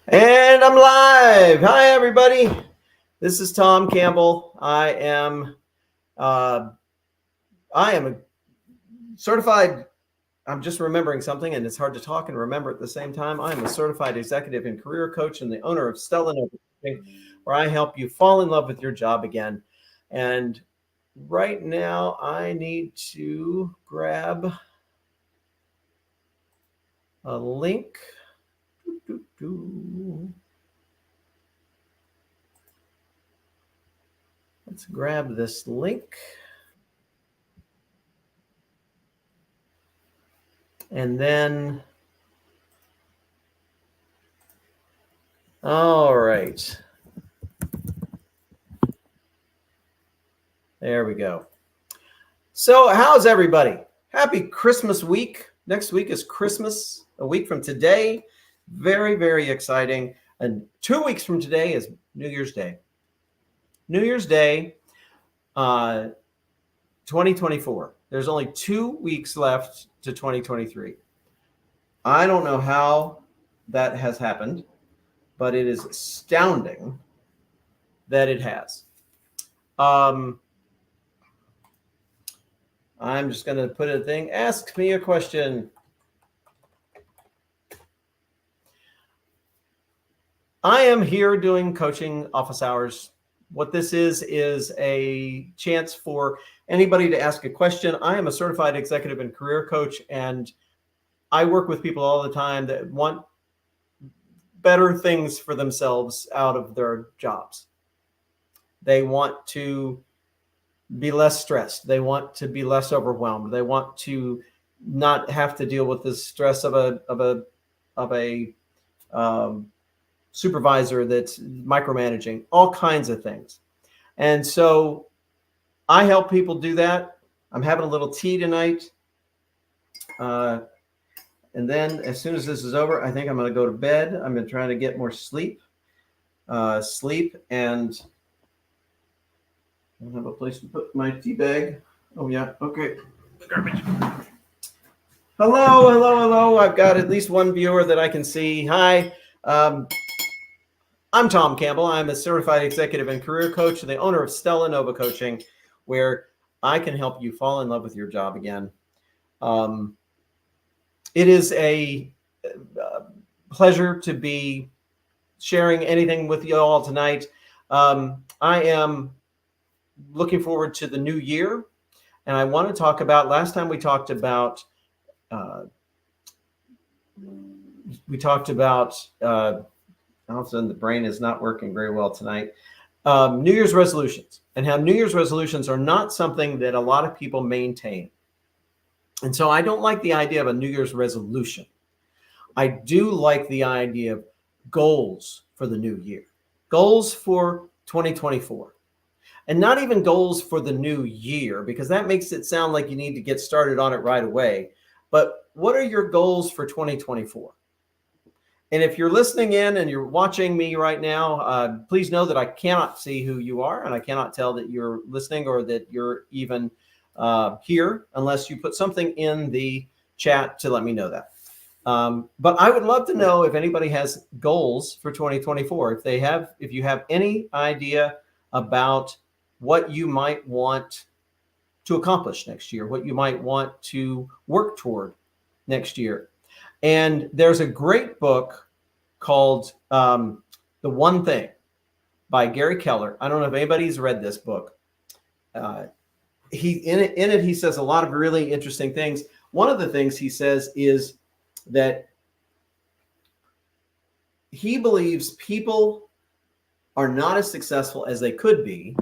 And I'm live. Hi, everybody. This is Thom Campbell. I am a certified. I'm just remembering something, and it's hard to talk and remember at the same time. I am a certified executive and career coach and the owner of Stella Nova Coaching, where I help you fall in love with your job again. And right now, I need to grab a link. Let's grab this link. And then, all right. There we go. So how's everybody? Happy Christmas week. Next week is Christmas, a week from today. Very, very exciting. And 2 weeks from today is New Year's Day. New Year's Day, 2024. There's only 2 weeks left to 2023. I don't know how that has happened, but it is astounding that it has. I'm just going to put a thing. Ask me a question. I am here doing coaching office hours. What this is a chance for anybody to ask a question. I am a certified executive and career coach, and I work with people all the time that want better things for themselves out of their jobs. They want to be less stressed. They want to be less overwhelmed. They want to not have to deal with the stress of a supervisor that's micromanaging, all kinds of things. And so I help people do that. I'm having a little tea tonight. And then as soon as this is over, I think I'm going to go to bed. I'm going to try to get more sleep. And I don't have a place to put my tea bag. Oh, yeah. Okay. Garbage. Hello. I've got at least one viewer that I can see. Hi. I'm Thom Campbell. I'm a certified executive and career coach and the owner of Stella Nova Coaching, where I can help you fall in love with your job again. It is a pleasure to be sharing anything with you all tonight. I am looking forward to the new year, and I want to talk about, last time we talked about all of a sudden the brain is not working very well tonight. New Year's resolutions, and how New Year's resolutions are not something that a lot of people maintain. And so I don't like the idea of a New Year's resolution. I do like the idea of goals for the new year, goals for 2024. And not even goals for the new year, because that makes it sound like you need to get started on it right away. But what are your goals for 2024? And if you're listening in and you're watching me right now, please know that I cannot see who you are, and I cannot tell that you're listening or that you're even here unless you put something in the chat to let me know that. But I would love to know if anybody has goals for 2024. If you have any idea about what you might want to accomplish next year, what you might want to work toward next year. And there's a great book called The One Thing by Gary Keller. I don't know if anybody's read this book. In it, he says a lot of really interesting things. One of the things he says is that he believes people are not as successful as they could be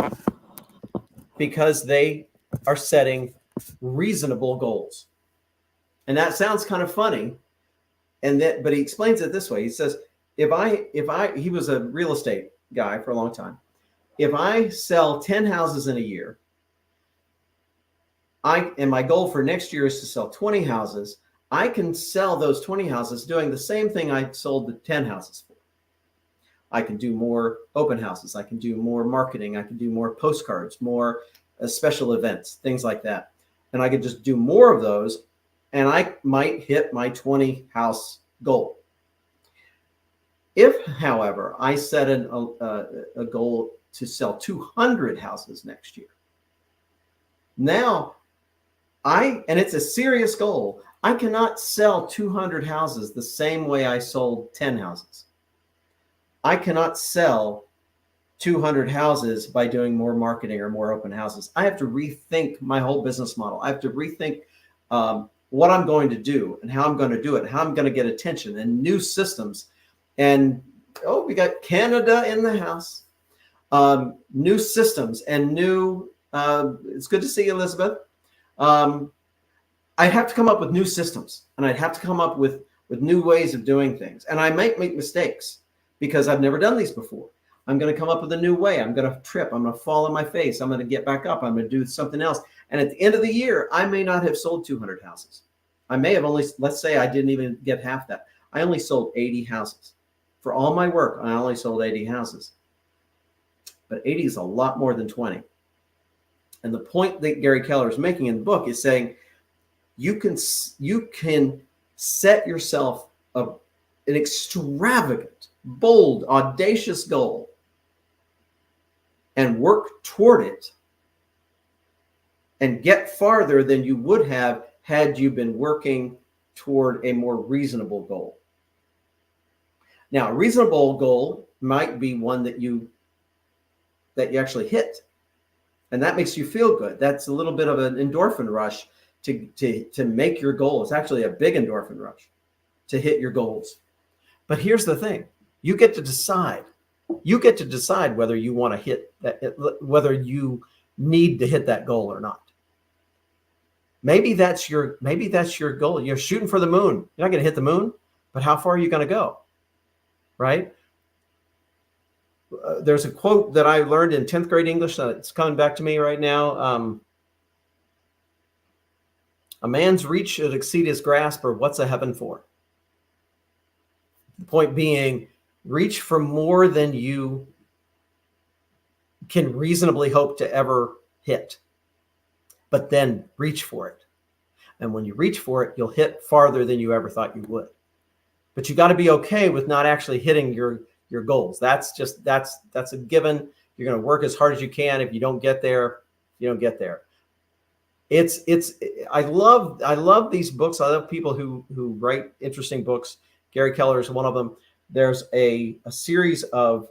because they are setting reasonable goals. And that sounds kind of funny. But he explains it this way. He says, he was a real estate guy for a long time. If I sell 10 houses in a year, and my goal for next year is to sell 20 houses, I can sell those 20 houses doing the same thing I sold the 10 houses for. I can do more open houses. I can do more marketing. I can do more postcards, more special events, things like that. And I could just do more of those, and I might hit my 20 house goal. If, however, I set a goal to sell 200 houses next year, now and it's a serious goal, I cannot sell 200 houses the same way I sold 10 houses. I cannot sell 200 houses by doing more marketing or more open houses. I have to rethink my whole business model. I have to rethink what I'm going to do and how I'm going to do it, how I'm going to get attention and new systems. And we got Canada in the house. New systems and new, it's good to see you, Elizabeth. I'd have to come up with new systems, and I'd have to come up with new ways of doing things. And I might make mistakes because I've never done these before. I'm going to come up with a new way. I'm going to trip. I'm going to fall on my face. I'm going to get back up. I'm going to do something else. And at the end of the year, I may not have sold 200 houses. I may have only, let's say I didn't even get half that. I only sold 80 houses. For all my work, I only sold 80 houses. But 80 is a lot more than 20. And the point that Gary Keller is making in the book is saying, you can set yourself an extravagant, bold, audacious goal and work toward it and get farther than you would have had you been working toward a more reasonable goal. Now, a reasonable goal might be one that you actually hit, and that makes you feel good. That's a little bit of an endorphin rush to make your goal. It's actually a big endorphin rush to hit your goals. But here's the thing. You get to decide. You get to decide whether you want to hit that, whether you need to hit that goal or not. Maybe that's your goal. You're shooting for the moon. You're not going to hit the moon, but how far are you going to go? Right? There's a quote that I learned in 10th grade English that's coming back to me right now. A man's reach should exceed his grasp, or what's a heaven for? The point being, reach for more than you can reasonably hope to ever hit, but then reach for it. And when you reach for it, you'll hit farther than you ever thought you would. But you got to be okay with not actually hitting your goals. That's a given. You're going to work as hard as you can. If you don't get there, you don't get there. I love these books. I love people who write interesting books. Gary Keller is one of them. There's a series of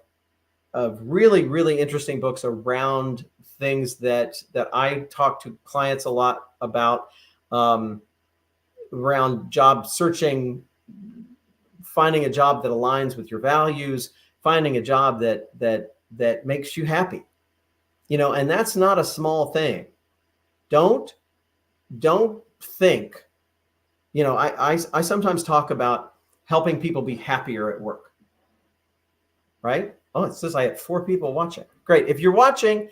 really, really interesting books around things that I talk to clients a lot about, around job searching, finding a job that aligns with your values, finding a job that makes you happy, and that's not a small thing. Don't think, I sometimes talk about helping people be happier at work, right? Oh, it says I have 4 people watching. Great. If you're watching,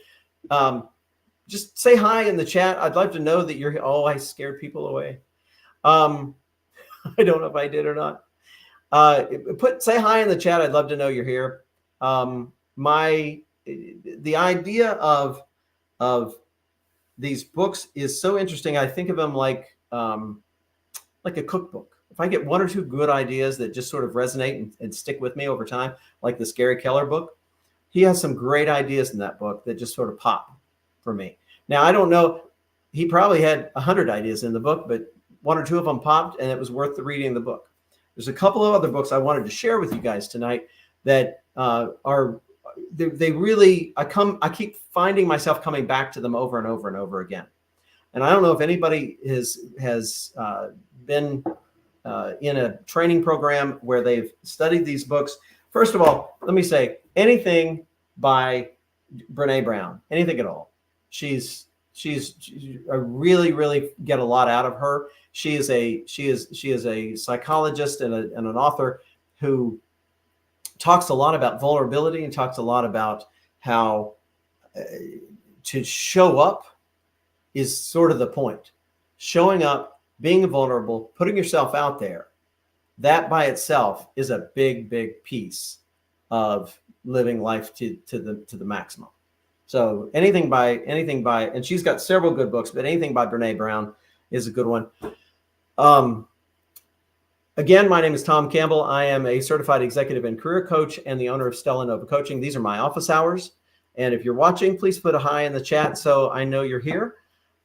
just say hi in the chat. I'd love to know that you're, I scared people away. I don't know if I did or not. Say hi in the chat. I'd love to know you're here. The idea of these books is so interesting. I think of them like a cookbook. If I get 1 or 2 good ideas that just sort of resonate and stick with me over time, like this Gary Keller book, he has some great ideas in that book that just sort of pop for me. Now, I don't know, he probably had 100 ideas in the book, but 1 or 2 of them popped, and it was worth the reading the book. There's a couple of other books I wanted to share with you guys tonight that they really, I keep finding myself coming back to them over and over and over again. And I don't know if anybody has been in a training program where they've studied these books. First of all, let me say, anything by Brené Brown, anything at all. She's I really, really get a lot out of her. She is a psychologist and an author who talks a lot about vulnerability and talks a lot about how to show up is sort of the point. Showing up, being vulnerable, putting yourself out there, that by itself is a big, big piece of living life to the maximum. So anything by, and she's got several good books, but anything by Brené Brown is a good one. Again, my name is Thom Campbell. I am a certified executive and career coach and the owner of Stella Nova Coaching. These are my office hours. And if you're watching, please put a hi in the chat so I know you're here.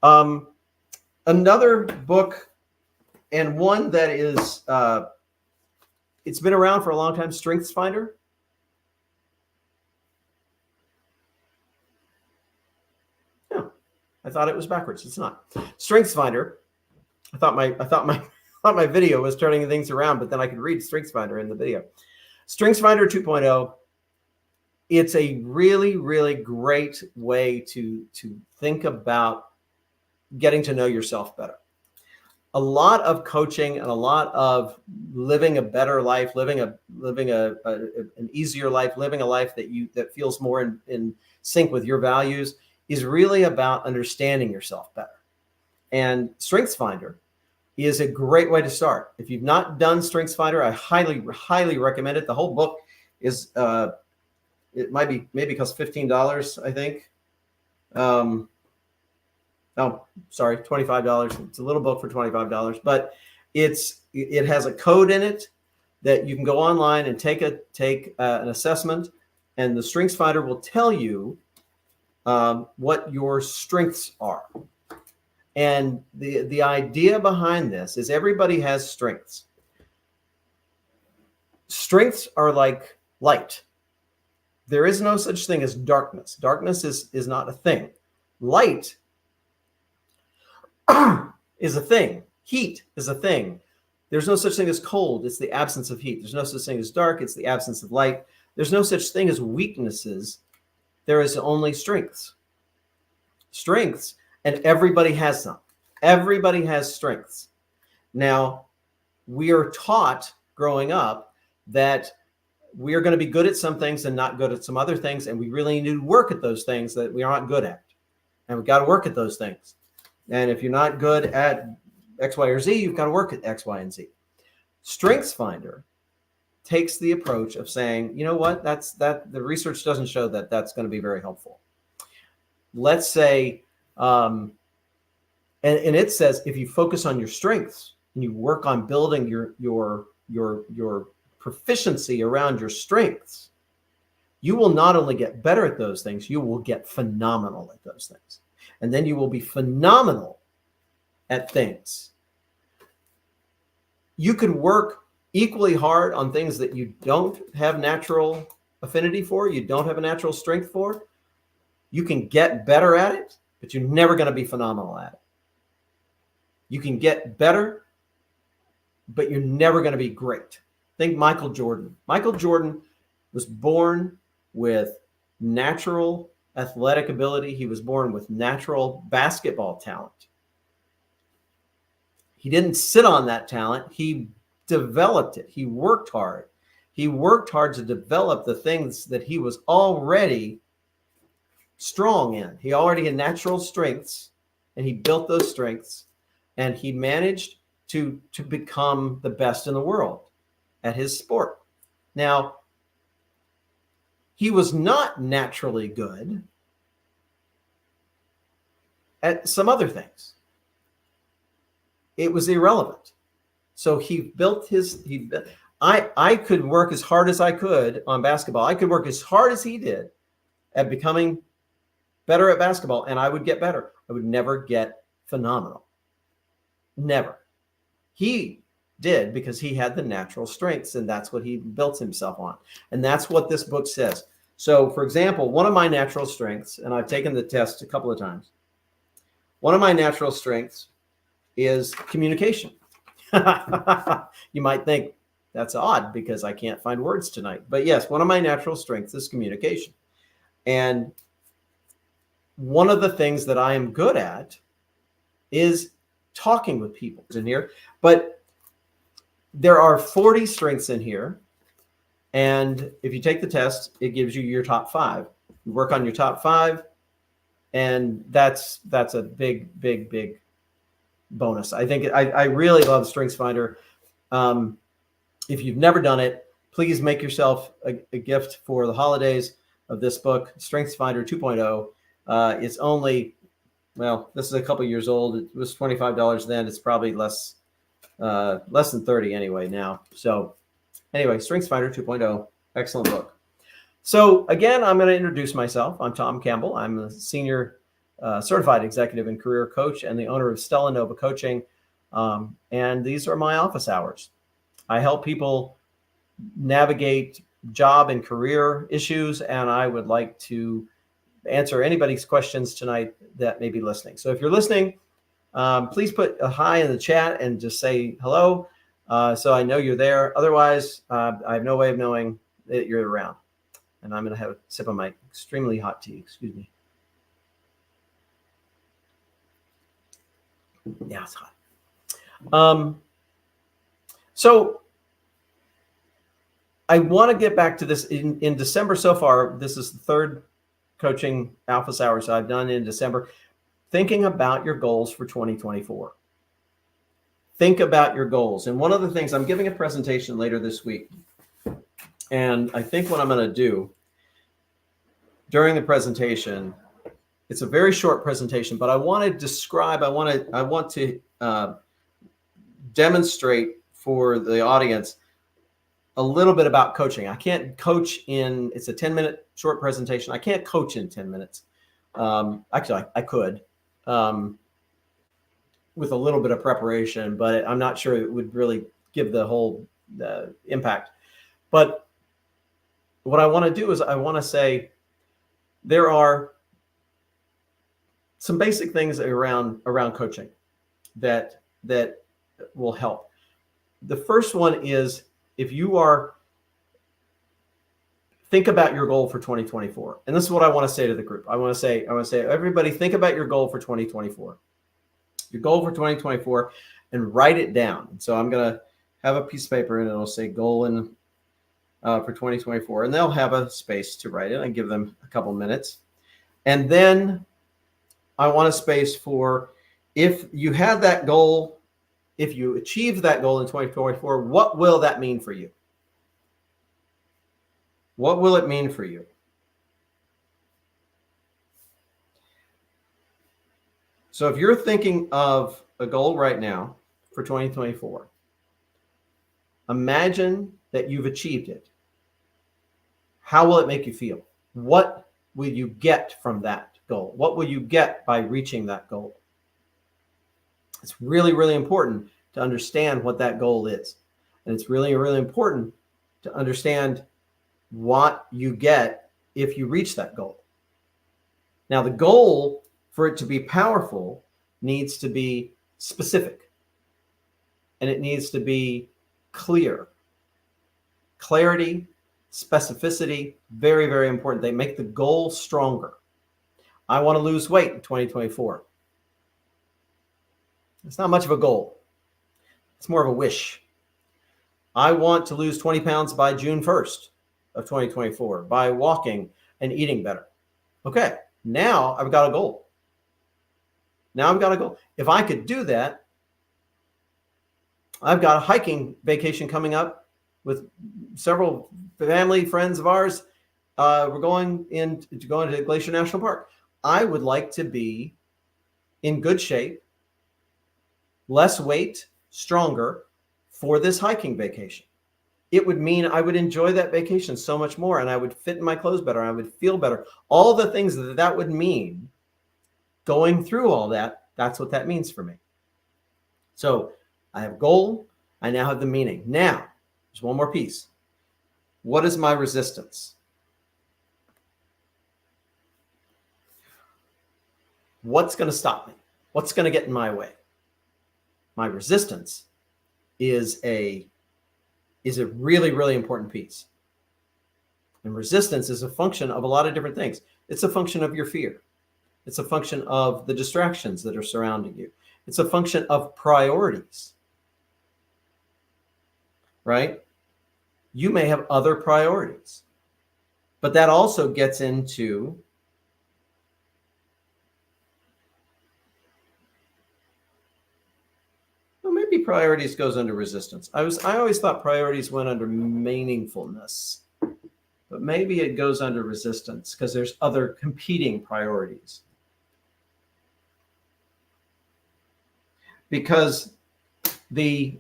Another book, and one that is, it's been around for a long time, Strengths Finder. No, I thought it was backwards. It's not. Strengths Finder. I thought my video was turning things around, but then I could read Strengths Finder in the video. Strengths Finder 2.0. It's a really, really great way to think about getting to know yourself better. A lot of coaching and a lot of living a better life, living an easier life, living a life that feels more in sync with your values is really about understanding yourself better. And Strengths Finder is a great way to start. If you've not done Strengths Finder, I highly, highly recommend it. The whole book is, it maybe costs $15, I think. Oh, sorry, $25. It's a little book for $25, but it has a code in it that you can go online and take an assessment, and the Strengths Finder will tell you what your strengths are. And the idea behind this is everybody has strengths. Strengths are like light. There is no such thing as darkness. Darkness is not a thing. Light is a thing. Heat is a thing. There's no such thing as cold. It's the absence of heat. There's no such thing as dark. It's the absence of light. There's no such thing as weaknesses. There is only strengths. Strengths. And everybody has some. Everybody has strengths. Now, we are taught growing up that we are going to be good at some things and not good at some other things. And we really need to work at those things that we aren't good at. And we've got to work at those things. And if you're not good at X, Y, or Z, you've got to work at X, Y, and Z. Strengths Finder takes the approach of saying, you know what, the research doesn't show that that's going to be very helpful. Let's say, and it says if you focus on your strengths and you work on building your proficiency around your strengths, you will not only get better at those things, you will get phenomenal at those things. And then you will be phenomenal at things. You can work equally hard on things that you don't have natural affinity for, you don't have a natural strength for. You can get better at it, but you're never going to be phenomenal at it. You can get better, but you're never going to be great. Think Michael Jordan. Michael Jordan was born with natural athletic ability. He was born with natural basketball talent. He didn't sit on that talent. He developed it. He worked hard. He worked hard to develop the things that he was already strong in. He already had natural strengths, and he built those strengths, and he managed to become the best in the world at his sport. Now, he was not naturally good at some other things. It was irrelevant. So he built I could work as hard as I could on basketball. I could work as hard as he did at becoming better at basketball, and I would get better. I would never get phenomenal. Never. He did because he had the natural strengths, and that's what he built himself on. And that's what this book says. So, for example, one of my natural strengths, and I've taken the test a couple of times, one of my natural strengths is communication. You might think that's odd because I can't find words tonight. But yes, one of my natural strengths is communication. And one of the things that I am good at is talking with people in here. But there are 40 strengths in here. And if you take the test, it gives you your top 5. You work on your top 5. And that's a big bonus. I think I really love Strengths Finder. If you've never done it, please make yourself a gift for the holidays of this book, Strengths Finder 2.0. It's only, well, this is a couple years old. It was $25 then. It's probably less less than 30 anyway now. So anyway, StrengthsFinder 2.0, excellent book. So again, I'm going to introduce myself. I'm Thom Campbell. I'm a senior certified executive and career coach and the owner of Stella Nova Coaching. And these are my office hours. I help people navigate job and career issues, and I would like to answer anybody's questions tonight that may be listening. So if you're listening, please put a hi in the chat and just say hello, so I know you're there. Otherwise, I have no way of knowing that you're around. And I'm going to have a sip of my extremely hot tea. Excuse me. Yeah, it's hot. So I want to get back to this in December so far. This is the third coaching office hours I've done in December. Thinking about your goals for 2024. Think about your goals. And one of the things, I'm giving a presentation later this week. And I think what I'm going to do during the presentation, it's a very short presentation, but I want to describe, I want to demonstrate for the audience a little bit about coaching. I can't coach it's a 10-minute short presentation. I can't coach in 10 minutes. Actually, I could with a little bit of preparation, but I'm not sure it would really give the whole impact. But what I want to do is I want to say there are some basic things around coaching that will help. The first one is, if you think about your goal for 2024. And this is what I want to say to the group. I want to say, everybody, think about your goal for 2024. Your goal for 2024, and write it down. And so I'm going to have a piece of paper and it'll say goal for 2024, and they'll have a space to write it. I give them a couple minutes. And then I want a space for, if you had that goal, if you achieved that goal in 2024, what will that mean for you? What will it mean for you? So if you're thinking of a goal right now for 2024, imagine that you've achieved it. How will it make you feel? What will you get from that goal? What will you get by reaching that goal? It's really, really important to understand what that goal is. And it's really, really important to understand what you get if you reach that goal. Now, the goal, for it to be powerful, needs to be specific. And it needs to be clear. Clarity, specificity, very, very important. They make the goal stronger. I want to lose weight in 2024. It's not much of a goal. It's more of a wish. I want to lose 20 pounds by June 1st of 2024 by walking and eating better. Okay, now I've got a goal. If I could do that, I've got a hiking vacation coming up with several family friends of ours. We're going to Glacier National Park. I would like to be in good shape, less weight, stronger for this hiking vacation. It would mean I would enjoy that vacation so much more, and I would fit in my clothes better. I would feel better. All the things that would mean, going through all that, that's what that means for me. So I have goal. I now have the meaning. Now, there's one more piece. What is my resistance? What's going to stop me? What's going to get in my way? My resistance is a really, really important piece. And resistance is a function of a lot of different things. It's a function of your fear. It's a function of the distractions that are surrounding you. It's a function of priorities, right? You may have other priorities, but that also gets into maybe priorities goes under resistance. I always thought priorities went under meaningfulness, but maybe it goes under resistance because there's other competing priorities. Because the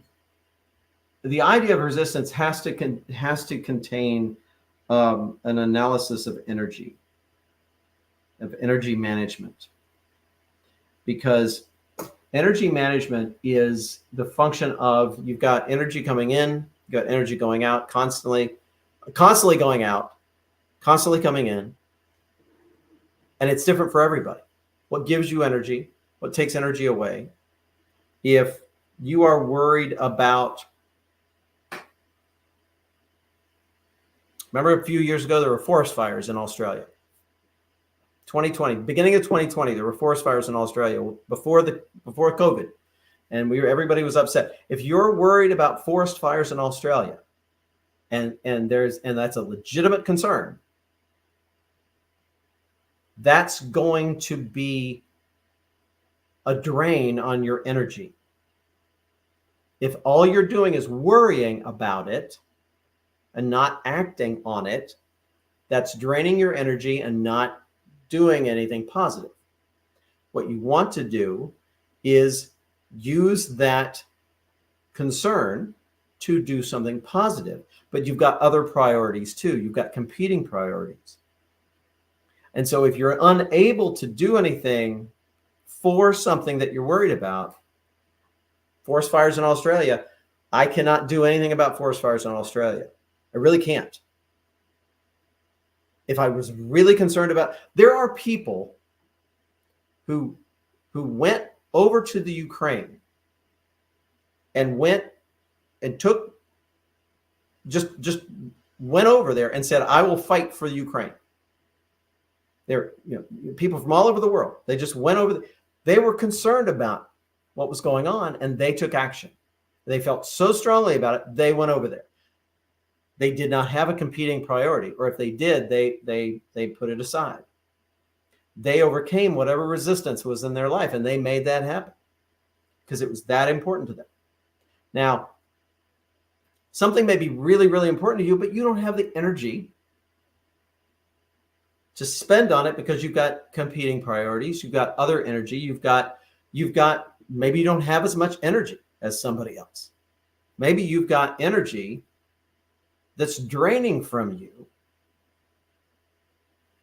the idea of resistance has to contain an analysis of energy management, because energy management is the function of, you've got energy coming in, you've got energy going out, constantly going out, constantly coming in, and it's different for everybody. What gives you energy? What takes energy away? If you are worried about, remember a few years ago, there were forest fires in Australia. 2020, beginning of 2020, there were forest fires in Australia before COVID, and everybody was upset. If you're worried about forest fires in Australia, and that's a legitimate concern, that's going to be a drain on your energy. If all you're doing is worrying about it and not acting on it, that's draining your energy and not doing anything positive. What you want to do is use that concern to do something positive, but you've got other priorities too. You've got competing priorities. And so if you're unable to do anything for something that you're worried about, forest fires in Australia, I cannot do anything about forest fires in Australia. I really can't. If I was really concerned about, there are people who went over to the Ukraine and just went over there and said, I will fight for the Ukraine. They're, people from all over the world. They just went over. They were concerned about what was going on, and they took action. They felt so strongly about it, they went over there. They did not have a competing priority, or if they did, they put it aside. They overcame whatever resistance was in their life, and they made that happen because it was that important to them. Now, something may be really, really important to you, but you don't have the energy to spend on it because you've got competing priorities. You've got other energy. You've got, maybe you don't have as much energy as somebody else. Maybe you've got energy that's draining from you.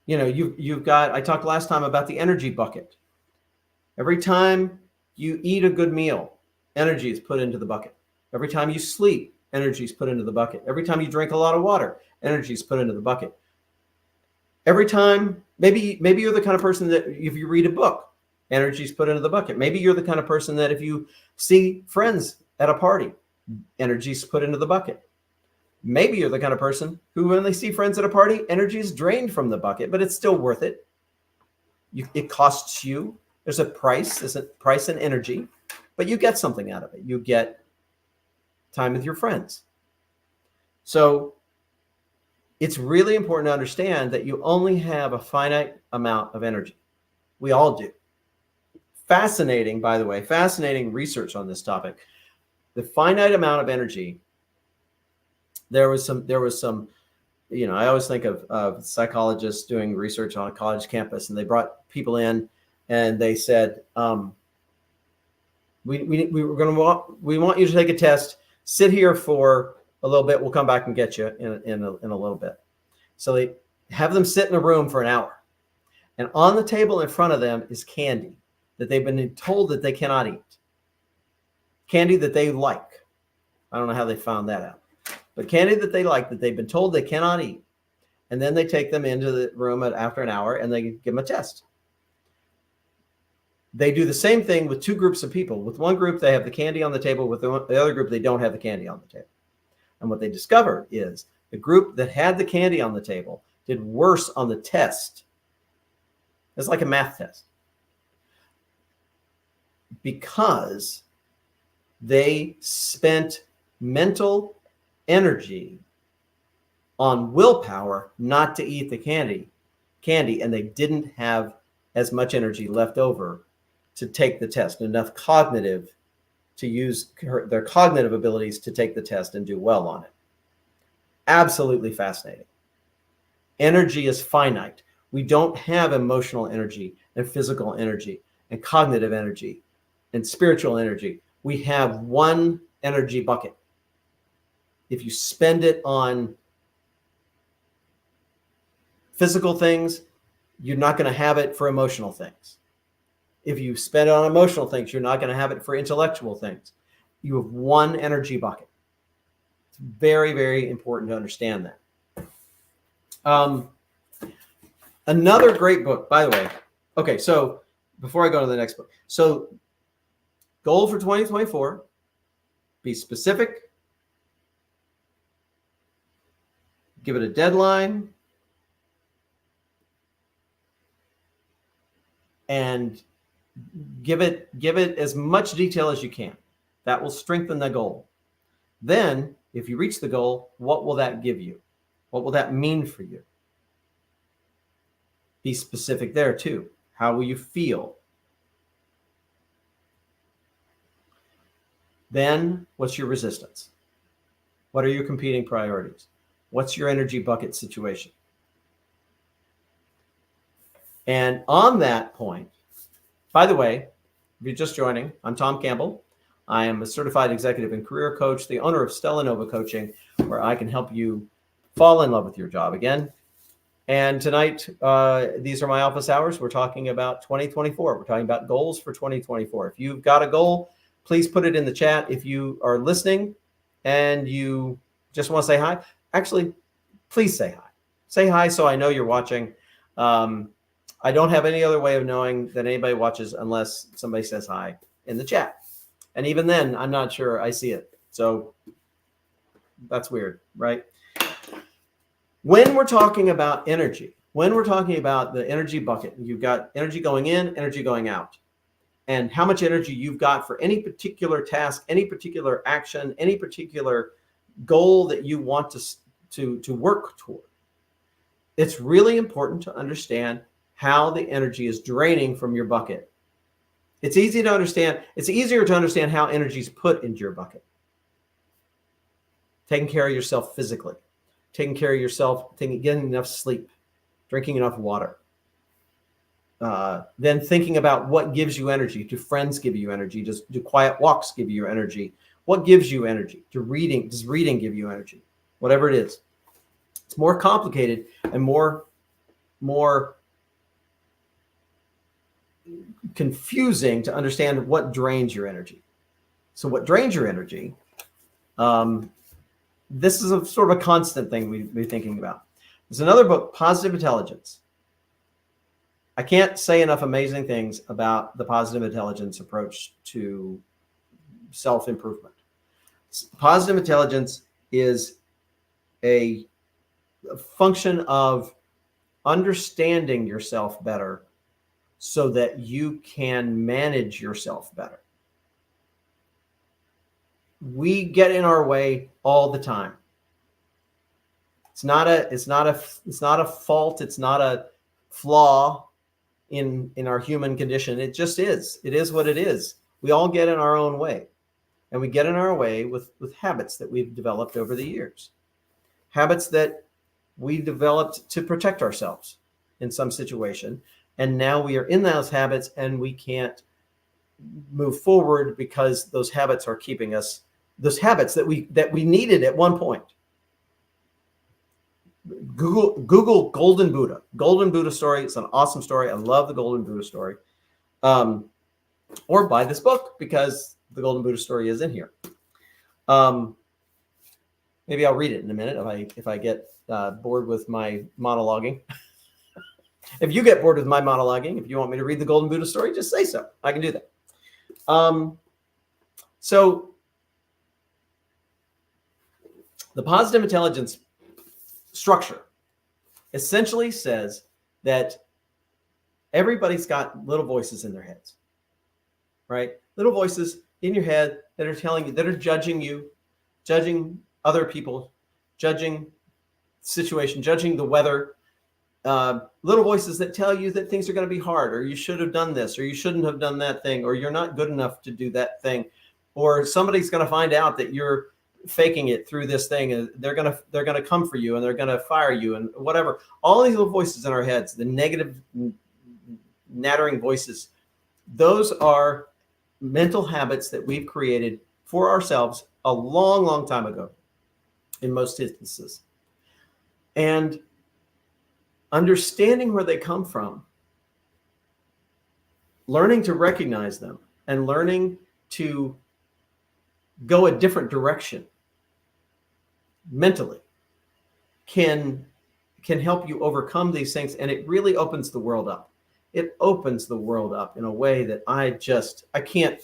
You've got, I talked last time about the energy bucket. Every time you eat a good meal, energy is put into the bucket. Every time you sleep, energy is put into the bucket. Every time you drink a lot of water, energy is put into the bucket. Every time, maybe you're the kind of person that if you read a book, energy is put into the bucket. Maybe you're the kind of person that if you see friends at a party, energy is put into the bucket. Maybe you're the kind of person who, when they see friends at a party, energy is drained from the bucket, but it's still worth it. It costs you. There's a price in energy, but you get something out of it. You get time with your friends. So it's really important to understand that you only have a finite amount of energy. We all do. Fascinating, by the way, fascinating research on this topic. The finite amount of energy. There was some, I always think of psychologists doing research on a college campus, and they brought people in and they said, we want you to take a test, sit here for a little bit. We'll come back and get you in a little bit. So they have them sit in a room for an hour, and on the table in front of them is candy that they've been told that they cannot eat. Candy that they like. I don't know how they found that out. But candy that they like, that they've been told they cannot eat. And then they take them into the room after an hour and they give them a test. They do the same thing with two groups of people. With one group, they have the candy on the table. With the other group, they don't have the candy on the table. And what they discovered is the group that had the candy on the table did worse on the test. It's like a math test. Because they spent mental energy on willpower not to eat the candy, and they didn't have as much energy left over to take the test, enough cognitive to use their cognitive abilities to take the test and do well on it. Absolutely fascinating. Energy is finite. We don't have emotional energy and physical energy and cognitive energy and spiritual energy. We have one energy bucket. If you spend it on physical things, you're not going to have it for emotional things. If you spend it on emotional things, you're not going to have it for intellectual things. You have one energy bucket. It's very, very important to understand that. Another great book, by the way. Okay, so before I go to the next book. So goal for 2024, be specific, give it a deadline, and give it as much detail as you can. That will strengthen the goal. Then, if you reach the goal, what will that give you? What will that mean for you? Be specific there too. How will you feel? Then, what's your resistance? What are your competing priorities? What's your energy bucket situation? And on that point, by the way, if you're just joining, I'm Thom Campbell. I am a certified executive and career coach, the owner of Stella Nova Coaching, where I can help you fall in love with your job again. And tonight, these are my office hours. We're talking about 2024. We're talking about goals for 2024. If you've got a goal, please put it in the chat. If you are listening and you just want to say hi, actually, please say hi. Say hi so I know you're watching. I don't have any other way of knowing that anybody watches unless somebody says hi in the chat. And even then, I'm not sure I see it. So that's weird, right? When we're talking about energy, when we're talking about the energy bucket, you've got energy going in, energy going out, and how much energy you've got for any particular task, any particular action, any particular goal that you want to work toward. It's really important to understand how the energy is draining from your bucket. It's easy to understand. It's easier to understand how energy is put into your bucket. Taking care of yourself physically, taking care of yourself, getting enough sleep, drinking enough water. Then thinking about what gives you energy. Do friends give you energy? Do quiet walks give you energy? What gives you energy? Does reading give you energy? Whatever it is. It's more complicated and more confusing to understand what drains your energy. So what drains your energy, this is a sort of a constant thing we're thinking about. There's another book, Positive Intelligence. I can't say enough amazing things about the positive intelligence approach to self-improvement. Positive intelligence is a function of understanding yourself better so that you can manage yourself better. We get in our way all the time. It's not a fault. It's not a flaw in our human condition. It just is. It is what it is. We all get in our own way, and we get in our way with habits that we've developed over the years, habits that we developed to protect ourselves in some situation. And now we are in those habits and we can't move forward because those habits are keeping us, those habits that we needed at one point. Google Golden Buddha story. It's an awesome story. I love the Golden Buddha story. Or buy this book because the Golden Buddha story is in here. Maybe I'll read it in a minute if I get bored with my monologuing. If you get bored with my monologuing, if you want me to read the Golden Buddha story, just say so. I can do that. So the positive intelligence structure essentially says that everybody's got little voices in their heads, right? Little voices in your head that are telling you, that are judging you, judging other people, judging situation, judging the weather. Little voices that tell you that things are going to be hard, or you should have done this, or you shouldn't have done that thing, or you're not good enough to do that thing, or somebody's going to find out that you're faking it through this thing, and they're going to come for you, and they're going to fire you, and whatever. All these little voices in our heads, the negative, nattering voices, those are mental habits that we've created for ourselves a long, long time ago. in most instances. And understanding where they come from, learning to recognize them, and learning to go a different direction mentally can help you overcome these things. And it really opens the world up. It opens the world up in a way that I can't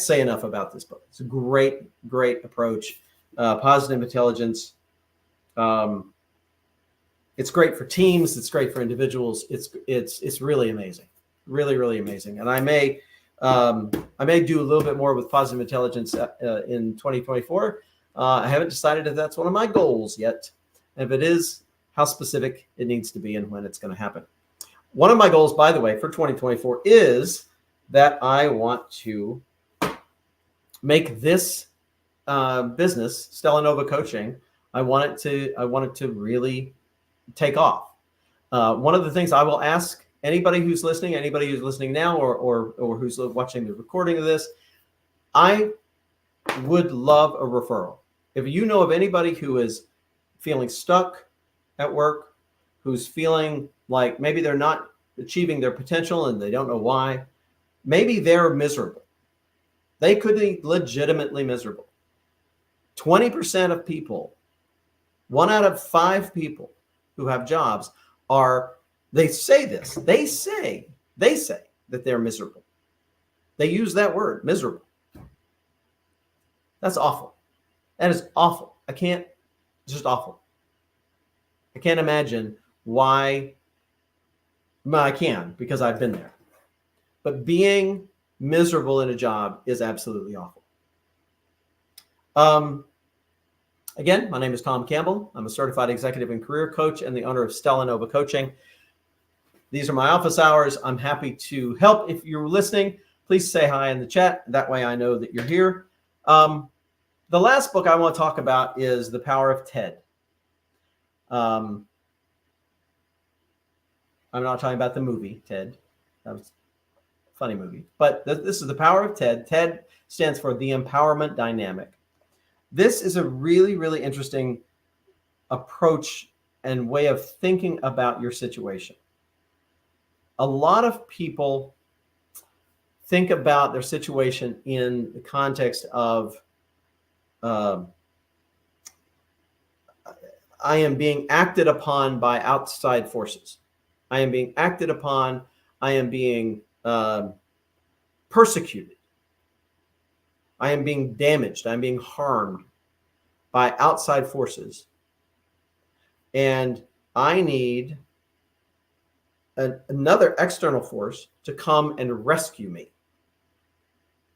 say enough about this book. It's a great approach. Positive intelligence. It's great for teams. It's great for individuals. It's really amazing, really amazing. And I may do a little bit more with positive intelligence in 2024. I haven't decided if that's one of my goals yet. And if it is, how specific it needs to be and when it's going to happen. One of my goals, by the way, for 2024 is that I want to make this business, Stella Nova Coaching, I want it to really take off. One of the things I will ask anybody who's listening now, or who's watching the recording of this, I would love a referral. If you know of anybody who is feeling stuck at work, who's feeling like maybe they're not achieving their potential and they don't know why, maybe they're miserable. They could be legitimately miserable. 20% of people, 1 out of 5 people who have jobs they say that they're miserable. They use that word, miserable. That's awful. That is awful. Just awful. I can't imagine why. Well, I can, because I've been there. But being miserable in a job is absolutely awful. Again, my name is Thom Campbell. I'm a certified executive and career coach and the owner of Stella Nova Coaching. These are my office hours. I'm happy to help. If you're listening, please say hi in the chat. That way I know that you're here. The last book I want to talk about is The Power of TED. I'm not talking about the movie TED. That was a funny movie. But this is The Power of TED. TED stands for the Empowerment Dynamic. This is a really interesting approach and way of thinking about your situation. A lot of people think about their situation in the context of I am being acted upon by outside forces. I am being acted upon. I am being persecuted. I am being damaged. I'm being harmed by outside forces. And I need another external force to come and rescue me.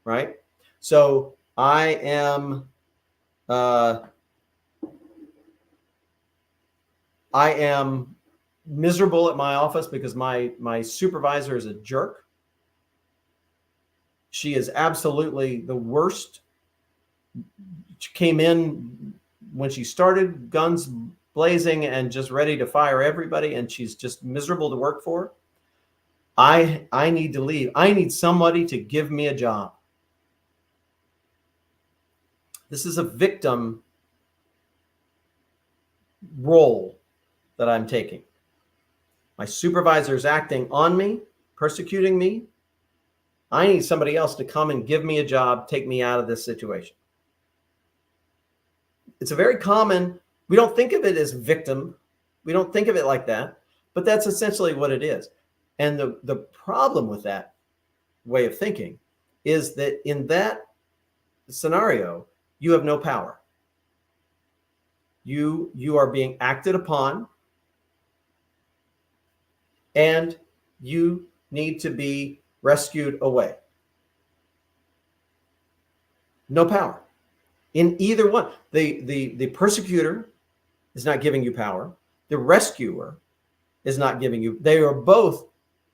Right? So I am miserable at my office because my supervisor is a jerk. She is absolutely the worst. She came in when she started, guns blazing and just ready to fire everybody, and she's just miserable to work for. I need to leave. I need somebody to give me a job. This is a victim role that I'm taking. My supervisor is acting on me, persecuting me. I need somebody else to come and give me a job, take me out of this situation. It's a very common, we don't think of it as victim. We don't think of it like that, but that's essentially what it is. And the problem with that way of thinking is that in that scenario, you have no power. You are being acted upon, and you need to be rescued away. No power in either one. The persecutor is not giving you power. The rescuer is not giving you. They are both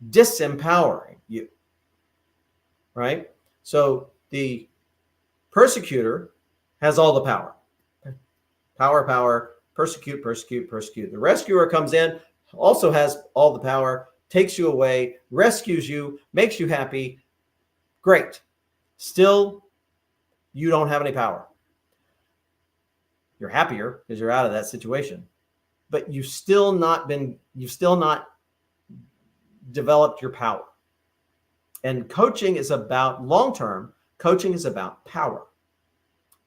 disempowering you. Right? So the persecutor has all the power. Power, persecute. The rescuer comes in, also has all the power, takes you away, rescues you, makes you happy. Great. Still, you don't have any power. You're happier because you're out of that situation, but you've still not developed your power. And coaching is about long-term, coaching is about power,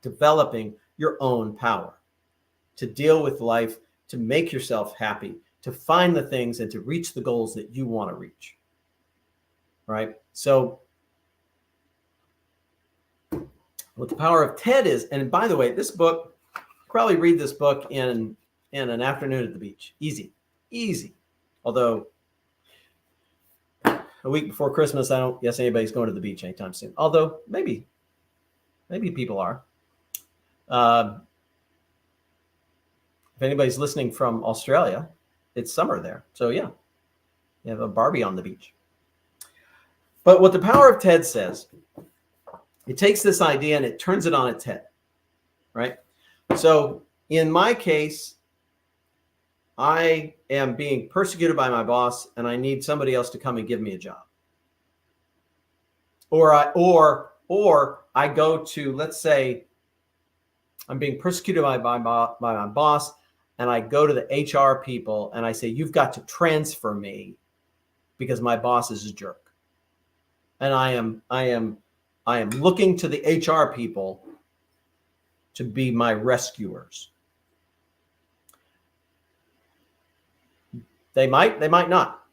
developing your own power to deal with life, to make yourself happy, to find the things and to reach the goals that you want to reach. Right? So what the power of TED is, and by the way, this book, probably read this book in an afternoon at the beach. Easy. Although a week before Christmas, I don't guess anybody's going to the beach anytime soon. Although maybe people are. If anybody's listening from Australia, it's summer there. So yeah, you have a Barbie on the beach. But what the power of TED says, it takes this idea and it turns it on its head, right? So in my case, I am being persecuted by my boss and I need somebody else to come and give me a job. Or I go to, let's say I'm being persecuted by my boss and I go to the HR people and I say, you've got to transfer me because my boss is a jerk. And I am looking to the HR people to be my rescuers. They might not.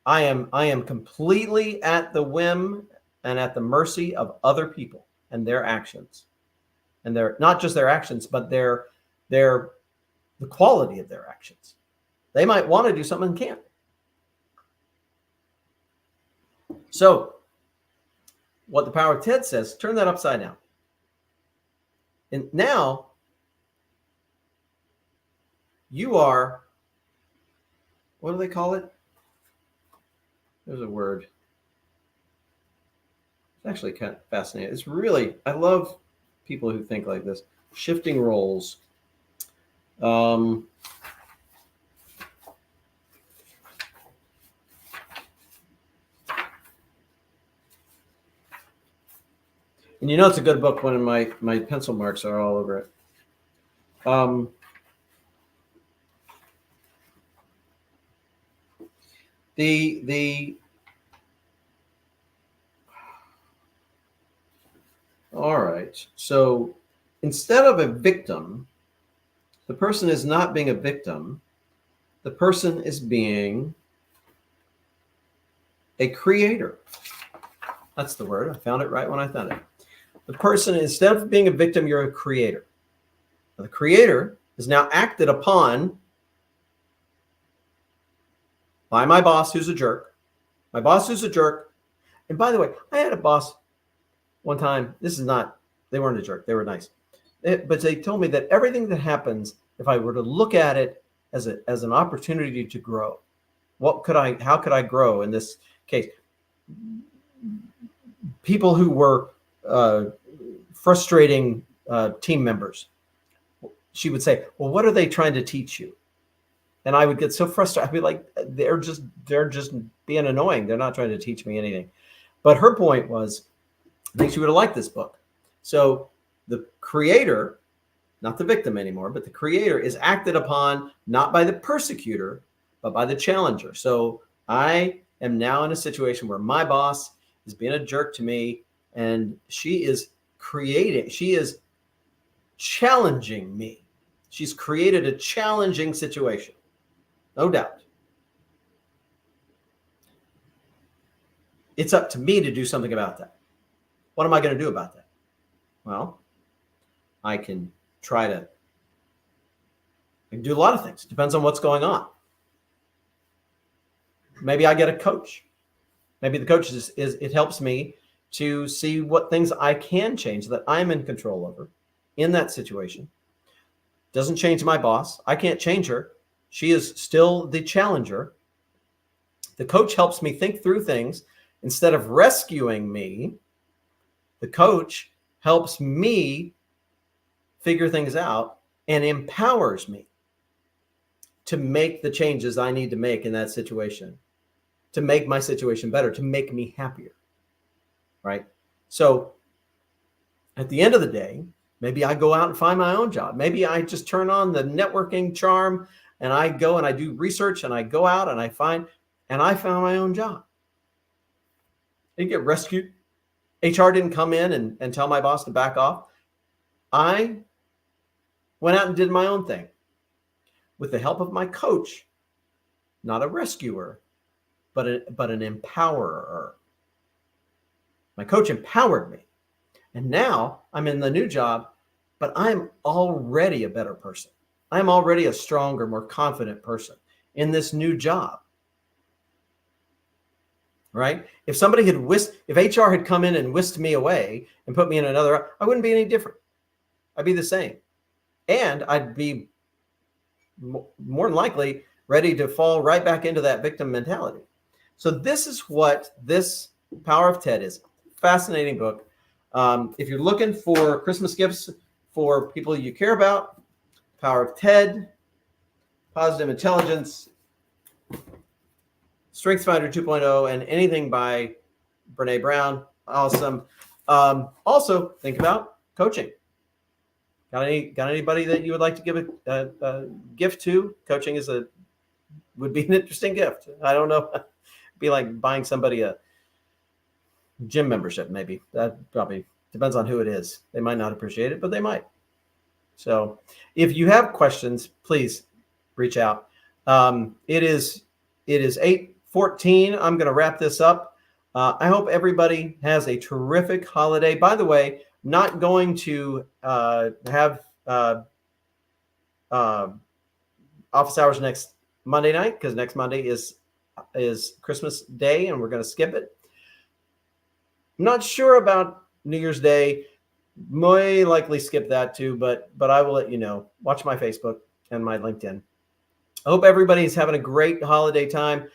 I am completely at the whim and at the mercy of other people and their actions. And they're not just their actions, but the quality of their actions. They might want to do something and can't. So what the power of TED says, turn that upside down. And now you are, what do they call it? There's a word. It's actually kind of fascinating. It's really, I love people who think like this. Shifting roles. And you know it's a good book when my pencil marks are all over it. All right. So instead of a victim, the person is not being a victim. The person is being a creator. That's the word. I found it right when I found it. The person, instead of being a victim, you're a creator. Now, the creator is now acted upon by my boss, who's a jerk. My boss, who's a jerk. And by the way, I had a boss one time. They weren't a jerk. They were nice. But they told me that everything that happens, if I were to look at it as an opportunity to grow, how could I grow in this case? People who were frustrating team members, she would say, well, what are they trying to teach you? And I would get so frustrated. I'd be like, they're just being annoying. They're not trying to teach me anything. But her point was, I think she would have liked this book. So the creator, not the victim anymore, but the creator is acted upon not by the persecutor, but by the challenger. So I am now in a situation where my boss is being a jerk to me, and she is challenging me. She's created a challenging situation, no doubt. It's up to me to do something about that. What am I going to do about that? Well, I can do a lot of things. Depends on what's going on. Maybe I get a coach. Maybe the coach it helps me to see what things I can change that I'm in control over in that situation. Doesn't change my boss. I can't change her. She is still the challenger. The coach helps me think through things. Instead of rescuing me, the coach helps me figure things out and empowers me to make the changes I need to make in that situation, to make my situation better, to make me happier, right? So at the end of the day, Maybe I go out and find my own job. Maybe I just turn on the networking charm and I go and I do research and I go out and I found my own job. I didn't get rescued. HR didn't come in and tell my boss to back off. I went out and did my own thing with the help of my coach, not a rescuer, but an empowerer. My coach empowered me. And now I'm in the new job, but I'm already a better person. I'm already a stronger, more confident person in this new job. Right? If somebody had if HR had come in and whisked me away and put me in another, I wouldn't be any different. I'd be the same. And I'd be more than likely ready to fall right back into that victim mentality. So this is what this Power of TED is. Fascinating book. If you're looking for Christmas gifts for people you care about, Power of TED, Positive Intelligence, StrengthsFinder 2.0, and anything by Brene Brown. Awesome. Also, think about coaching. Got anybody that you would like to give a gift to? Coaching would be an interesting gift. I don't know. It'd be like buying somebody a gym membership, maybe. That probably depends on who it is. They might not appreciate it, but they might. So if you have questions, please reach out. It is 8:14. I'm going to wrap this up. I hope everybody has a terrific holiday. By the way, not going to have office hours next Monday night because next Monday is Christmas Day and we're going to skip it. I'm not sure about New Year's Day. May likely skip that too, but I will let you know. Watch my Facebook and my LinkedIn. I hope everybody's having a great holiday time.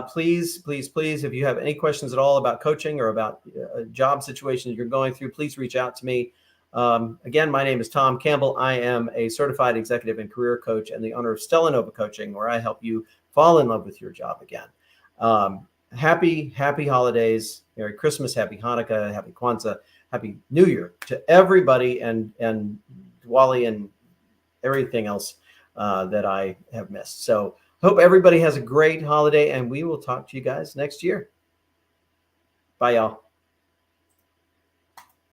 Please, if you have any questions at all about coaching or about a job situation you're going through, please reach out to me. Again, my name is Thom Campbell. I am a certified executive and career coach and the owner of Stella Nova Coaching, where I help you fall in love with your job again. Happy holidays. Merry Christmas, happy Hanukkah, happy Kwanzaa, happy New Year to everybody, and Diwali and everything else that I have missed. So hope everybody has a great holiday, and we will talk to you guys next year. Bye, y'all.